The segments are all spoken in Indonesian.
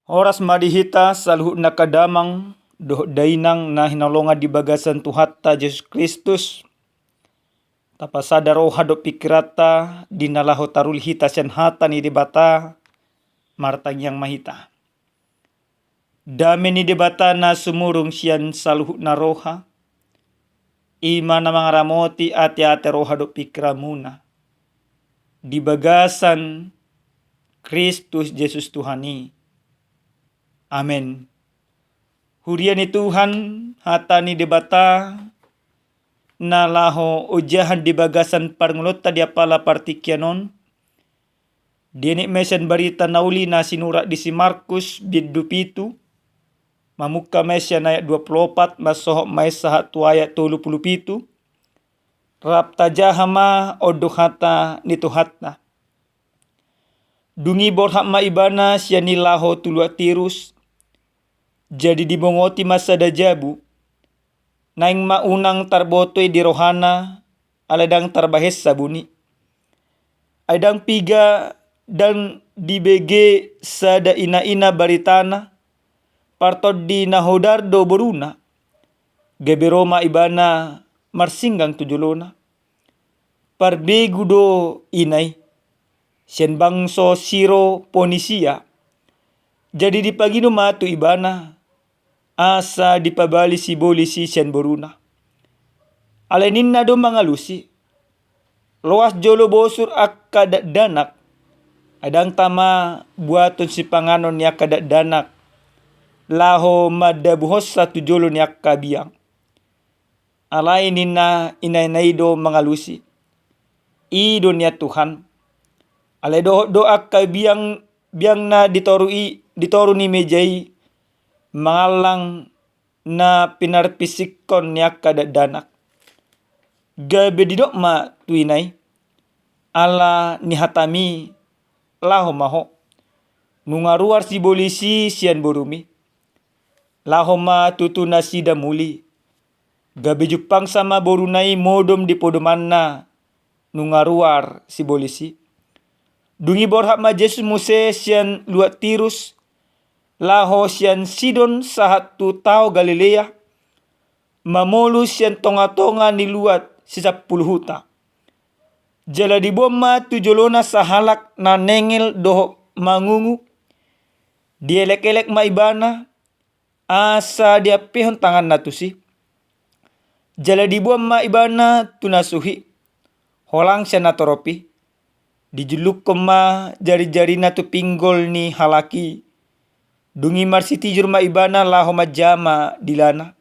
Oras madihita saluhut na kadamang doh dainang na hinalonga di bagasan Tuhatta Yesus Kristus. Tapasada roha do pikirata dinalaho tarul hita sian hata ni debata martang yang mahita. Dame ni debata na sumurung sian saluhut na roha. Ima na mga ramoti ati-ati roha do pikiramuna. Di bagasan Kristus Yesus Tuhani. Amen. Hurian ni Tuhan hata ni debata na laho ujahan di bagasan parngulota di apala partikyanon. Dini mesen barita nauli na sinura di si Markus bid 27. Mamuka mesya ayat 24 masohok maisahat tu ayat 37. Rap tajahama odohata ni Tuhatna. Dungi borhak maibana siya nilaho tulua tirus. Jadi dibongoti masa dajabu. Naing maunang tarbotoy di rohana aladang tarbahis sabuni. Aidang piga dan dibege sada ina-ina baritana. Partod di nahodar do boruna. Geberoma ibana marsinggang tujulona. Parbegu do inay. Sian bangso siro ponisia. Jadi dipagino matu ibana. Asa dipabali si bolisi sian boruna. Alenin na do mangalusi. Loas jolo bosur akadat danak. Adang tama buaton si panganon ni akadat danak. Laho madabuhos sa tujolo ni akabiang. Alainin na inay do mangalusi. Ido niya Tuhan. Alay do akabiang biang na ditoru ni mejai. Mangalang na pinarpisikon niya kadadanak. Gabe didok ma tuinay. Ala nihatami laho maho. Nungaruar si bolisi sian borumi. Laho ma tutuna sida muli. Gabe jupang sama borunay modom di podomanna. Nungaruar si bolisi. Dungi borhak ma Yesus Muse sian luat tirus. Laho sian Sidon sahat tu tao Galilea. Mamolu sian tonga-tonga ni luat sisa puluhuta. Jala di boma tujolona sahalak na nengel doho mangungu. Dielek-elek maibana. Asa dia pehon tangan natusi. Jala di boma ibana tunasuhi. Holang sian natoropi. Dijuluk kema jari-jari natu pinggol ni halaki. Dungi marsiti jurma ibana laho majama dilana.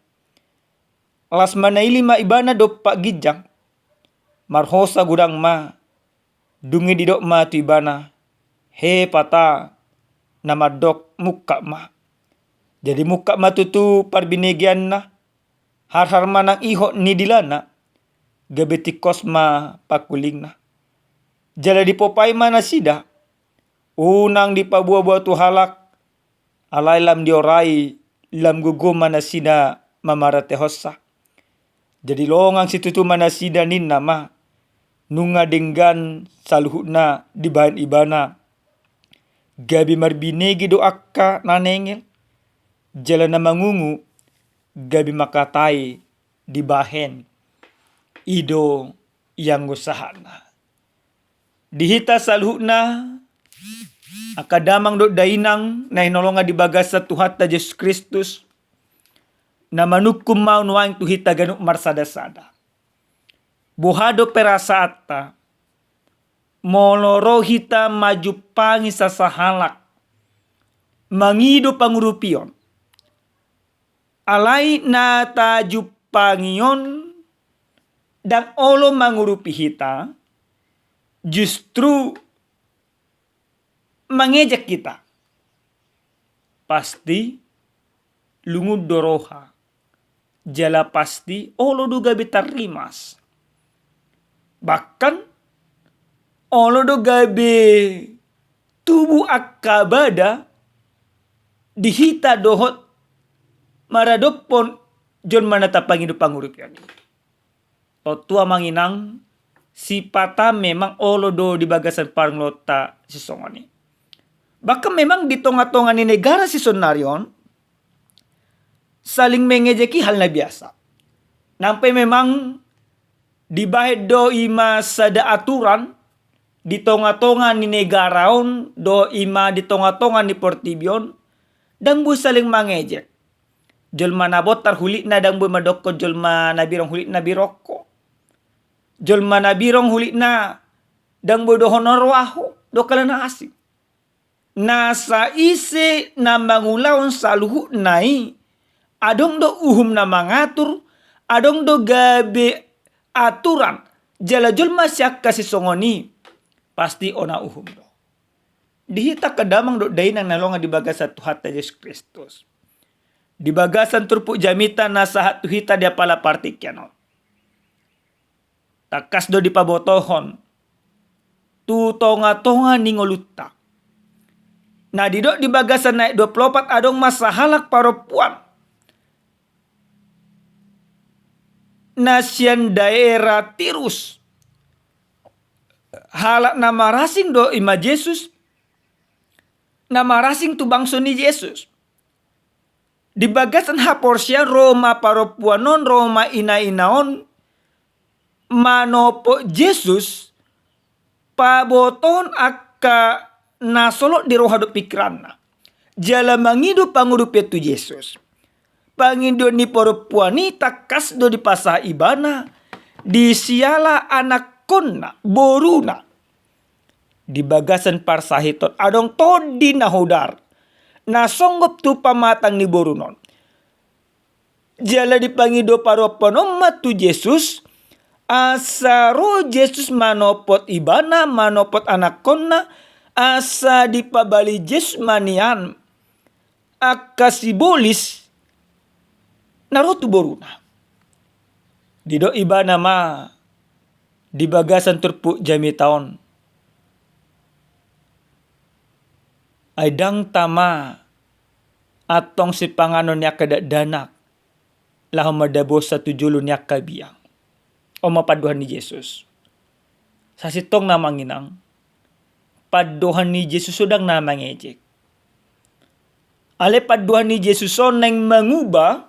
Las manaili ma ibana do pak gijang. Marhosa gudang ma. Dungi didok ma tu ibana. He pata. Nama dok muka ma. Jadi muka ma tutu parbinegian na. Har-har manang iho ni dilana. Gabetikos ma pakuling na. Jala dipopai mana sida. Unang dipabuah-buah tu halak. Alay lam diorai lam gugu mana sida mamarate hossa. Jadi longang situtu mana sida nin nama. Nunga denggan saluhutna di bahan ibana. Gabi marbinegi do akka nanengel. Jalan mangungu. Gabi makatai di bahen. Ido yang usahana. Dihita saluhutna. Akadamang do dainang na hinolonga di bagasa Tuhatta Yesus Kristus. Na manukum mau nuang tuhita ganuk marsada-sada. Buhado perasaata. Moloro hita maju pangi sasahalak. Mangido pangurupion. Alay na taju pangion. Dan olo mangurupi hita. Justru mengejek kita. Pasti lungud doroha. Jala pasti olo duga bitar rimas. Bahkan olo duga be tubuh akabada dihita dohot maradopon jon manatapang hidup pangurup yani. O tua manginang si pata memang olo do di bagasan parnglota sisongoni. Bahkan memang di tengah-tengah ni negara si Sonarion, saling mengejeki hal na biasa. Nampai memang di bahid do ima sada aturan, di tengah-tengah ni negaraon, do ima di tengah-tengah ni portibion, dang bu saling mengejek. Jolma nabot tar hulit na dang bu madokko jolma nabirong hulit na birokko. Jolma nabirong hulit na dang bu do honor waho, do kalana asing. Nasa isi na mangulaon sa luhut nai, adong do uhum na mangatur, adong do gabe aturan, jala jolma siak kasi songoni, pasti ona uhum do. Dihita kadamang do day nang nalonga di bagasan Tuhan Yesus Kristus. Di bagasan turpu jamita nasa hita dia pala partikyano. Takas do di pabotohon, tu tonga-tonga ningoluta. Nah di bagasan naik 24 adong masahalak paropuan. Nasian daerah Tirus. Halak nama rasing do ima Yesus. Nama rasing tu bangso ni Yesus. Di bagasan haporsia Roma paropuanon, Roma ina-inaon. Manopo Yesus. Paboton akka nasolot di rohado pikiran. Jala mangido pangurupi tu Yesus. Pangido ni perempuan ni takas do di pasah ibana. Di siala anak konna boruna. Di bagasan parsahiton adong todi na hodar. Nasonggop tu pamatang ni borunon. Jala di pangido perempuan tu Yesus. Asaro Yesus manopot ibana, manopot anak konna. Asa di pabali Yesus manian. Akasibolis. Narotu boruna. Dido ibana ma. Di bagasan turpu jami taon. Aidang tama. Atong si panganon niya kadadanak. Lahom madabos sa tujulo niya kabiyang. O mapaduhan ni Yesus. Sa sitong namanginang. Paduhan ni Yesus sudang namangejek. Ale paduhan ni Yesus so nang mangubah.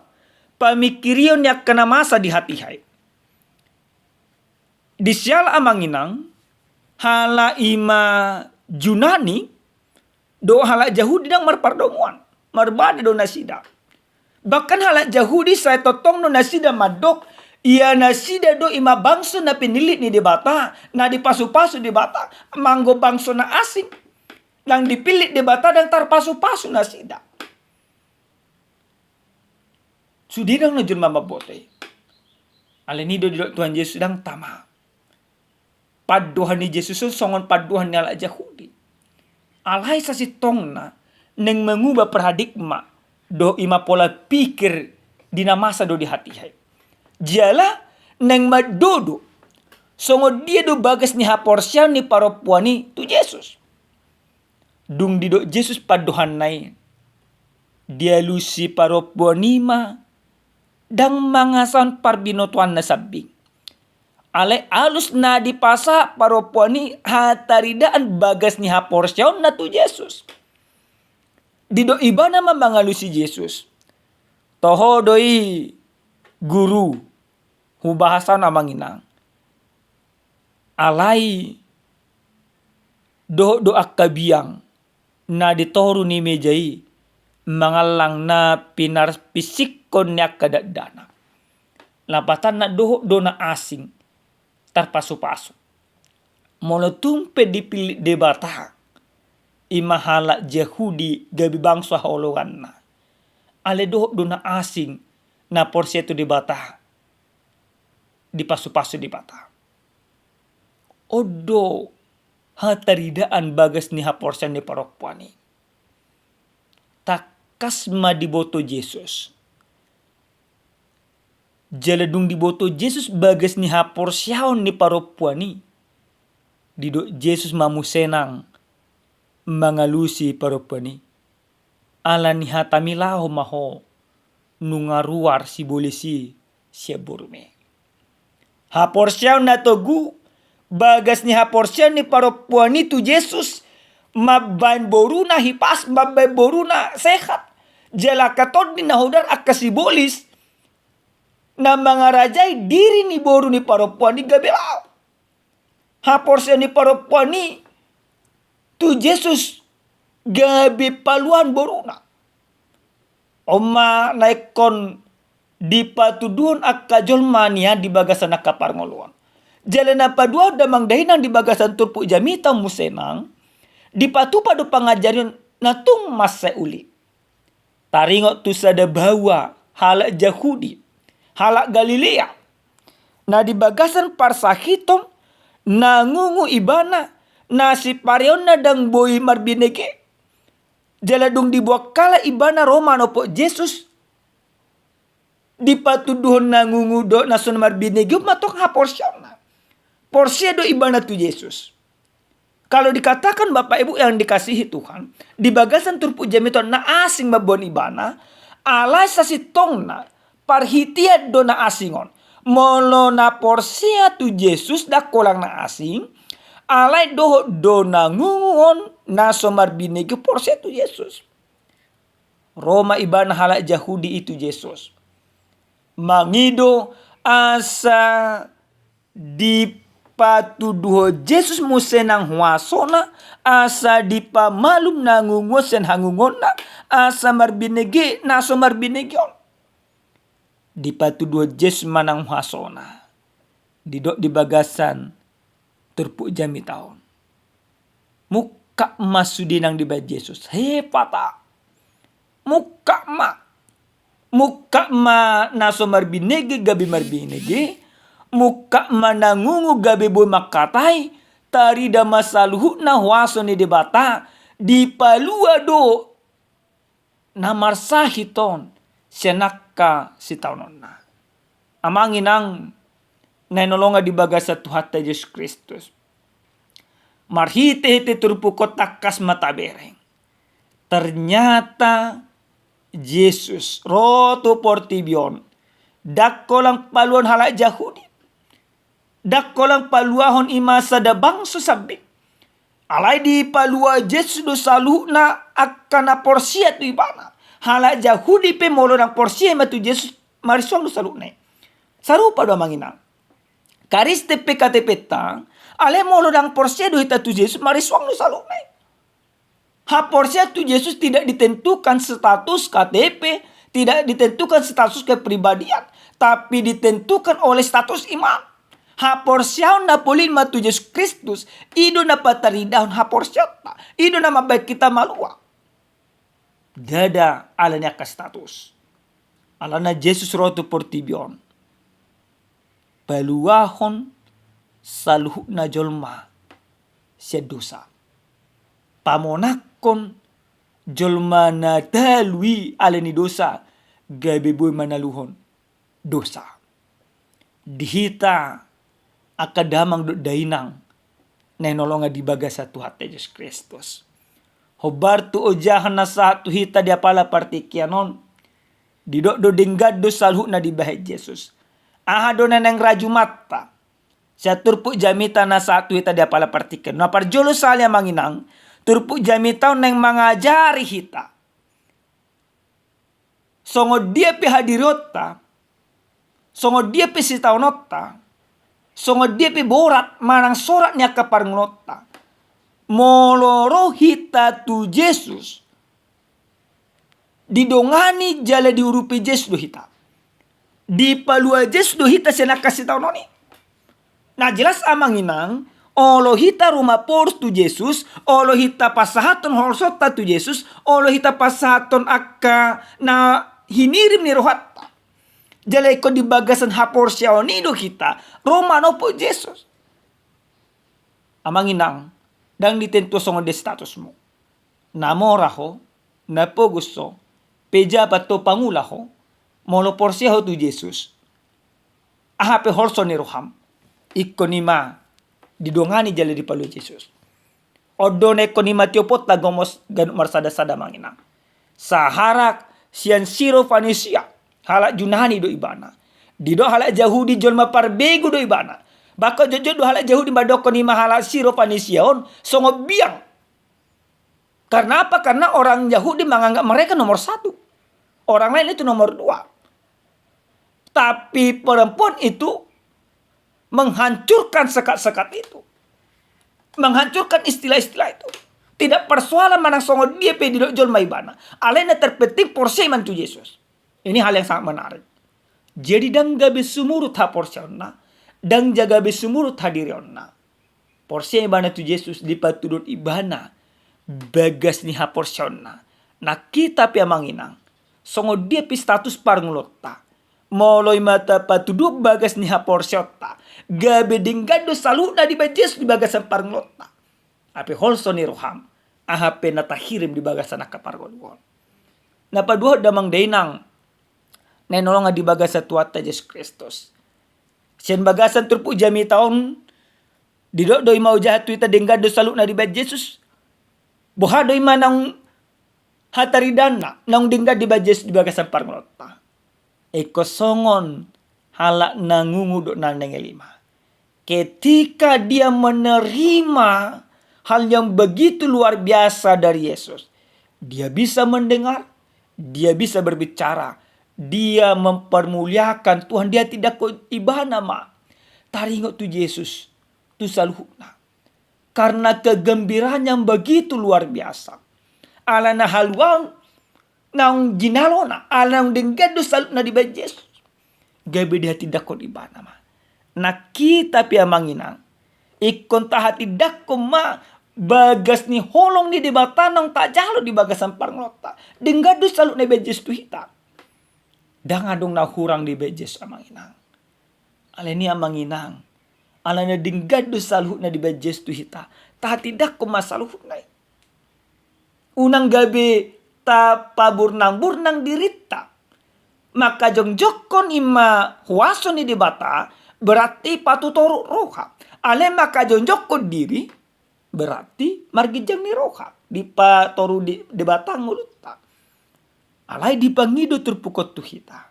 Pamikiriyon niya kanamasa di hatihay. Di siyala amanginang. Hala ima Junani. Do hala Yahudi dang marpardonguan. Marbada do nasida. Bahkan hala Yahudi saya totong do nasida madok. Ia nasida do ima bangso na pinilit ni debata. Na dipasu-pasu debata. Manggo bangso na asing. Nang dipilit debata dan tarpasu-pasu nasida. Sudinang na dyan mamabote. Alinido di Tuhan Yesus dang tama. Paduhan ni Yesus songon paduhan ni ala Yahudi. Alay sa sitong na nang mengubah paradigma do ima pola pikir dinamasa do di hatihay. Jala nang madodo songo dia do bagas ni haporsyan ni paropuani tu Yesus. Dung dido Yesus paduhan nai. Dia lusi paropuani ma dang mangasan parbinotuan na sabing. Ale alus na di pasa paropuani hataridaan bagas ni haporsyaon na tu Yesus. Dido iba naman mangalu si Yesus. Toho doi guru hubahasa na manginang. Alay do akabiyang na ditoru ni mejai mangalang na pinarpisikon niya kadadana. Lapatan na do na asing tarpasu-pasu. Monotumpe dipilih debata. Imahala Yahudi gabi bangsa haologan na. Ale do na asing na porsyeto debata. Dipasu-pasu debata. Odo hataridaan bagas ni haporsyan ni parokpuani. Takas madiboto Yesus. Jaladung diboto Yesus bagas ni haporsyaon ni paropuani. Dido Yesus mamusenang mangalusi paropuani. Ala ni hatamilaho maho nungaruar si bolisi siya burme. Haporsyaon na togu bagas ni haporsyaon ni paropuani tu Yesus Mabain boruna hipas, mabain boruna sehat. Jala katon di nahodar akasibolis. Na mga rajay diri ni boru ni perempuan ni gabelau. Haporsi ni perempuan ni tu Yesus gabe paluan boruna. Oma naikon di patuduhon akka jolmania di bagasan akka parngoluan. Jalan apa dua damang dahinan di bagasan turpu jamita musenang. Di padu pangajarin natung masa uli. Taringot tu sada bawa halak Yahudi, halak Galilea. Na di bagasan parsahiton nangungu ibana nasi parion na dang boy marbinege. Jaladung dibuat kala ibana Romano po Jesus. Di patuduhon nangungu do nasun marbinege matok ha porsyon na. Porsya do ibana tu Jesus. Kalau dikatakan Bapak Ibu yang dikasihi Tuhan, di bagasan turpu jamiton na asing mabon ibana, alay sa sitong na, parhitiad do na asingon. Molo na porsia tu Jesus da kolang na asing, alay do na ngungon na somar binigi porsia tu Jesus. Roma ibana halak Yahudi itu Jesus. Mangido asa di patuduho Jesus musenang huasona asa di pamalum nangungo sen hangungona asa marbinege naso marbinegion. Di patuduho Jesus manang huasona. Di bagasan turpu jami taon. Muka masudinang di bawah Jesus. Hepata. Muka ma naso marbinege gabi marbinege. Muka manangungu gabi boy makatai. Tarida masaluhu na huaso ni debata. Di palua do. Namarsahiton. Senaka si taunon na. Amangin ang nanolonga di bagasa Tuhan Yesus Kristus. Marhite-hite turpu kotakas matabereng. Ternyata Yesus roto portibion. Dakolang paluan halak Yahudi. Dakolang paluahon imasa da bangso sabik. Alay di palua Yesus do salu na akana porsia tu ibana. Halak Yahudi pe molo ng porsia matu Yesus mariswang do salu ne. Sarupa do manginang. Karis tepe katepetang. Ale molo ng porsia do hita tu Yesus mariswang do salu ne. Ha porsia tu Yesus tidak ditentukan status KTP. Tidak ditentukan status kepribadian. Tapi ditentukan oleh status iman. Ha porsyaon na pulin matu Yesus Kristus. Ido na pataridahon ha porsyata. Ido na mabait kita malua. Dada ala niya ka status. Ala na Jesus roto portibion. Paluahon saluhu na jolma siya dosa. Pamonakon jolma na dalwi ala ni dosa. Gabi boy manaluhon dosa. Dihita akadamang do dainang nanolonga di bagasa Tuhan Yesus Kristus. Hobar tu ojahan na sa tuhita dia pala partikyanon. Didok do denggad do salhu na di bahay Jesus. Aha do na nang raju mata. Sa turpu jamita na sa tuhita dia pala partikyanon. Na parjolo salya manginang. Turpu jamita nang mangajari hita. Songo dia pi hadirota. Songo dia pi sitaunota. Songo dia pi borat manang sorat niya kaparnglota. Moloro hita tu Jesus. Didongani jala diurupi Jesus do hita. Di palua Jesus do hita siya nakasih tau noni. Nah jelas amanginang. Olo hita rumah pors tu Jesus. Olo hita pasahaton horsota tu Jesus. Olo hita pasahaton akka na hinirim ni rohatta. Jalai ko di bagasan hapor siya onido kita. Romano po Jesus. Amanginang. Dang ditento songo de status mo. Namora ho. Napo gusto. Peja pato pangula ho. Molo por siya ho tu Jesus. Ahape horso ni roham. Iko nima. Didongani jalai di palu Jesus. Odo ne ko nima tiopot lagomos ganuk marsada-sada manginang. Saharak sian siro Fanisia. Halak Junani do ibana. Dido halak Yahudi jolma parbegu do ibana. Baka jojo do halak Yahudi badoko ni mahalak siro Fanisiaon songo biang. Karena apa? Karena orang Yahudi menganggap mereka nomor satu. Orang lain itu nomor dua. Tapi perempuan itu menghancurkan sekat-sekat itu. Menghancurkan istilah-istilah itu. Tidak persoalan mana songo dia pe di jol maibana. Alena terpenting porsi mantu Yesus. Ini hal yang sangat menarik. Jadi dang gabe sumurut ha porsionna. Dang jaga be sumurut hadirionna. Porsi ibana tu Yesus di patudut ibana. Bagas ni ha porsionna. Nah kita pia manginang. Songo dia pi status parngulota. Moloi mata patuduk bagas ni ha porsiota. Gabe dinggado saluna di bajes di bagasan parngulota. Ape holso ni roham. Ahape natahirim di bagasan akapargon. Napadua damang dainang. Nenolong di bagasan tuata Yesus Kristus. Sian bagasan turpu jami taon. Didok doi mau jahat tuita dinggado saluna di bajes Yesus. Bohadoi manang hataridana nang dinggad di bajes di bagasan parngulota. Eko songon halak nangungu dok nang nengelima. Ketika dia menerima hal yang begitu luar biasa dari Yesus. Dia bisa mendengar, dia bisa berbicara, dia mempermuliakan Tuhan. Dia tidak ibana ma. Taringot tu Yesus, tu saluhna. Karena kegembiraan yang begitu luar biasa. Alana haluan nang jinalona, alang denggado saluhna di bait Yesus. Gabe dia tidak ibana ma. Nah kita pia manginang. Ikon tahati dakko ma. Bagas ni holong ni di batanang tak jalo di bagasan parngota. Denggado salut ni bejes tu hita. Dangadong na hurang di bejes amanginang. Aleni amanginang. Alana denggado salut na di bejes tu hita. Tahati dakko masaluh na. Unang gabi ta paburnang-burnang dirita. Maka jongjokon ima huaso ni di bata. Berarti patutoru roha. Ale maka jongjokon diri. Berarti margijang ni roha. Di patoru di batang mulutta. Alai di pangido terpukot tu hita.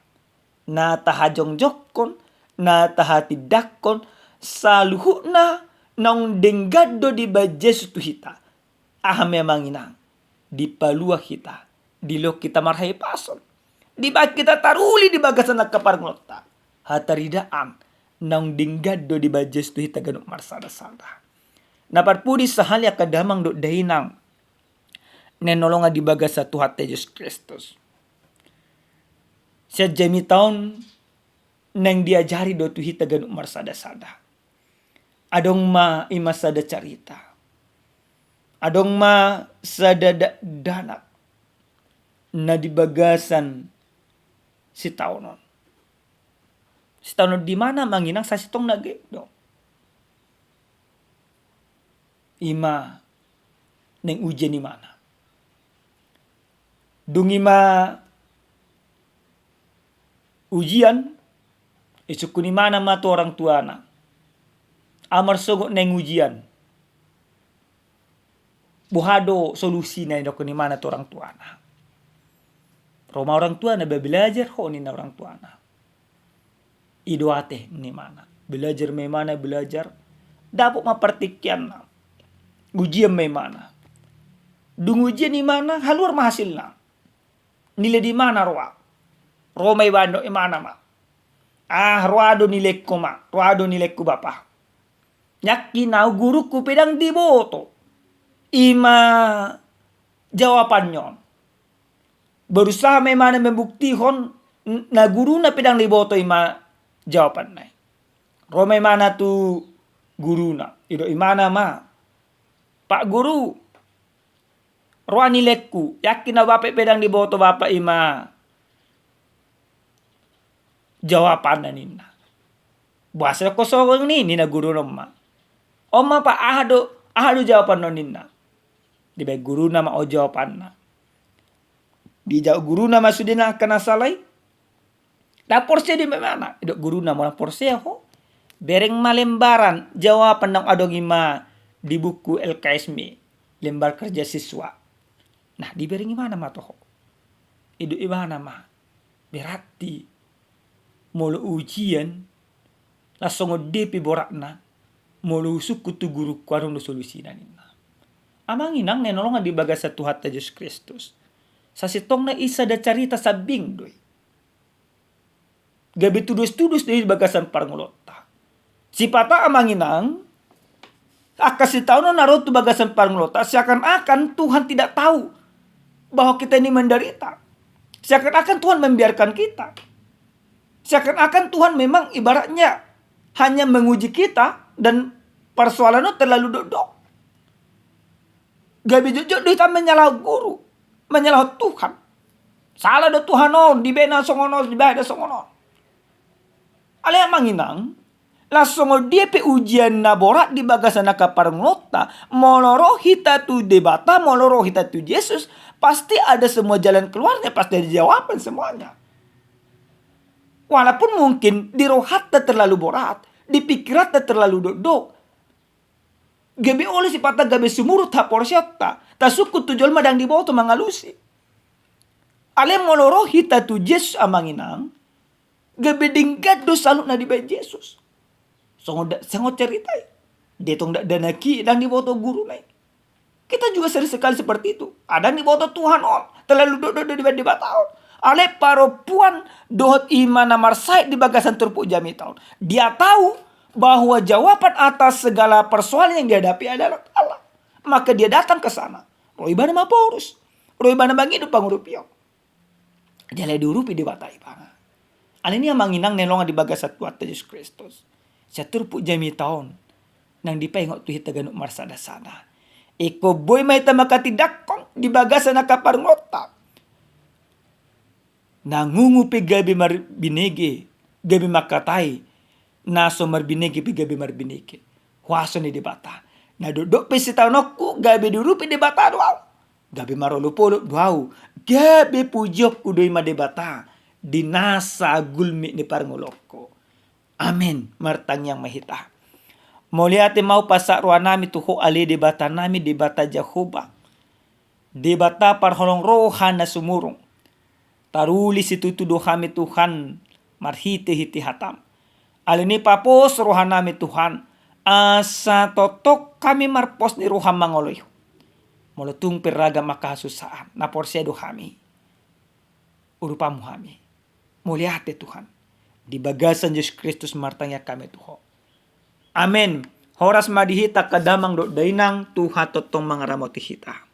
Na taha jongjokon. Na taha tidakon. Saluhuna. Nang denggado di bajes tu hita. Ahame manginang. Di palua kita. Di lo kita marhai pason. Di bag kita taruli di bagasan nakaparngota. Hataridaan. Nang dinggado di bajes tu hita ganuk marsada-sada. Naparpudi sahalya kadamang do dainang. Nenolonga di bagasa Tuhan Yesus Kristus. Siya jami taon. Nang diajari do tu hita ganuk marsada-sada. Adong ma imasada carita. Adong ma sada danak. Na di bagasan si taonon. Si taonon di mana manginang sa sitong nagekdo. Ima neng ujian di mana. Dungima ujian isukuni mana ma tu orang tuana. Amar sogok neng ujian. Buhado solusi na ni mana tu orang tuana. Roma orang tua na belajar ho ni na orang tuana. Idoate ni mana. Belajar may mana belajar. Dapat mapertikyan na. Ujian may mana. Dung ujian ni mana haluar mahasil na. Nila di mana roa. Roa may bando imana ma. Roado nilek ko ma. Roado nilek ko bapa. Nyaki na guru ko pedang diboto. Ima jawabannya. Berusaha may mana membuktihon na guru na pedang diboto ima jawaban na. Romay mana tu guru na. Ido imana ma. Pak guru. Roani lekku. Yakin na bapak pedang diboto bapak ima. Jawaban na nina. Buasa ko sogong ni na guru nama. Oma pa ahado jawaban no nina. Di baik guru nama o jawaban na. Di jauh guru nama sudina kena salai. Da porsi di mana? Idok guru nama porsi ho. Bereng malembaran jawaban ng adong ima di buku LKSMI. Lembar kerja siswa. Nah di bereng mana ma toho. Idok imana ma. Berarti molo ujian langsung depi borakna. Molo suku tu guru kwarong solusi na nina. Amang inang nenolongan di baga sa Tuhan ta Diyos Kristus. Sa sitong na isa da carita sa bingdoy. Gabi tudus-tudus di bagasan parngulota. Si pata amang inang, akasitaw no naroon tu bagasan parngulota, seakan-akan Tuhan tidak tahu bahwa kita ini menderita. Seakan-akan Tuhan membiarkan kita. Seakan-akan Tuhan memang ibaratnya hanya menguji kita dan persoalan itu terlalu dodok. Gabi jujur kita menyalah guru, menyalah Tuhan. Salah do Tuhan on, di bena songono, di bena songono. Ale manginang, langsung dia pe ujian na borak di bagasan na kaparngota, moloro hita tu debata, moloro hita tu Yesus, pasti ada semua jalan keluarnya, pasti ada jawaban semuanya. Walaupun mungkin di rohatnya terlalu borat, di pikirannya terlalu dodok. Gabi oleh si patah gabi sumurut ha porsyata, tasukut tu jolma dang di bawah tu mangalusi. Ale moloro hita tu Yesus amanginang, gabi dinggat do salut na di bawah Yesus. Sangat ceritai. Dia tong dak danaki dan di bawah guru naik. Kita juga sering sekali seperti itu. Ada di bawah Tuhan on, terlalu dodok di bawah tahun. Ale paropuan dohot iman namar said di bagasan turpuk jami tahun. Dia tahu bahwa jawaban atas segala persoalan yang dihadapi adalah Allah. Maka dia datang ke sana. Roy bana maporus. Roy bana bangi do pangurupio. Jale diurupi di batai banga. Ale ni manginang nelonga di bagasan tuat Yesus Kristus. Sa turpuk jami tahun. Nang dipengok tu hita ganuk marsada sana. Eko boy may tamakati dakong di bagasan na kaparngota. Nangungupi gabi marbinege, gabi makatai, naso marbinege pi gabi marbinege. Huaso ni debata. Nadudok pe si taunokku gabi durupi debata doaw. Gabi marolupolo doaw. Gabi pujok kudoy madebata. Dinasa gulmi ni parngoloko. Amen. Martang yang mahita. Moliate mau pasak ruang nami tuho ali debata nami debata Jehovah. Debata parholong rohan na sumurong. Taruli situ tuduh kami Tuhan marhiti-hiti hatam. Alini papos rohan nami Tuhan. Asa totok kami marpos ni rohan mangoloy. Molotung peraga makasusaan. Na porsedo kami. Urupamu kami. Muliate Tuhan. Di bagasan Yesus Kristus martanya kami Tuhan. Amen. Horas madihita kadamang do dainang Tuhan totong mangaramoti hita.